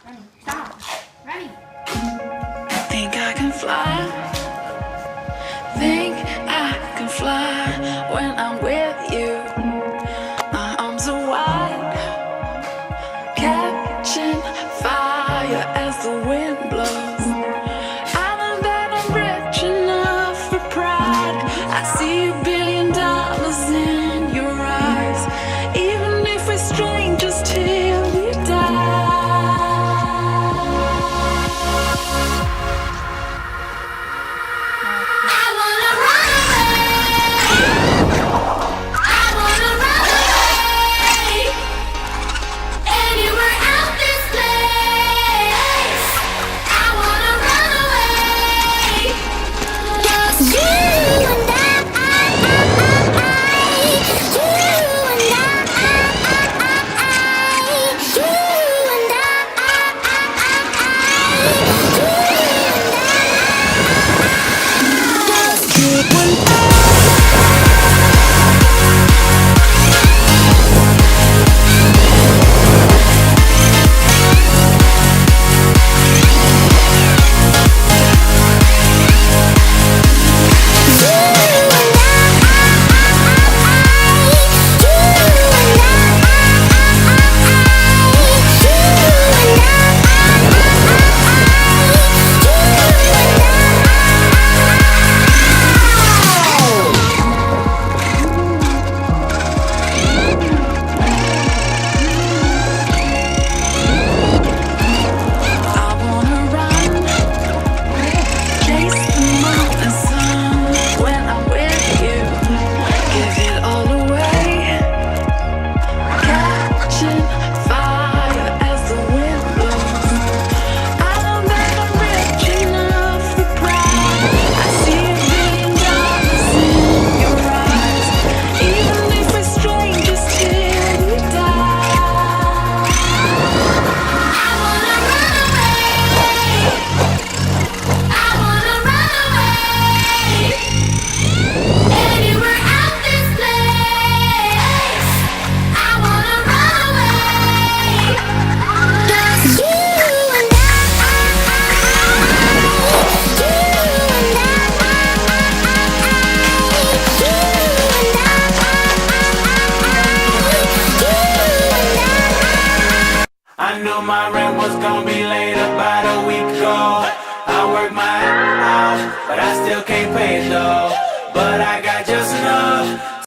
Ready. Stop. Ready. Think I can fly. Think I can fly when I'm with you. My arms are wide, catching fire as the wind blows. I know that I'm rich enough for pride. I see $1 billion in your eyes, even if we're strangers till we die. I knew my rent was gonna be late about a week ago. I worked my ass out, but I still can't pay it though. But I got just enough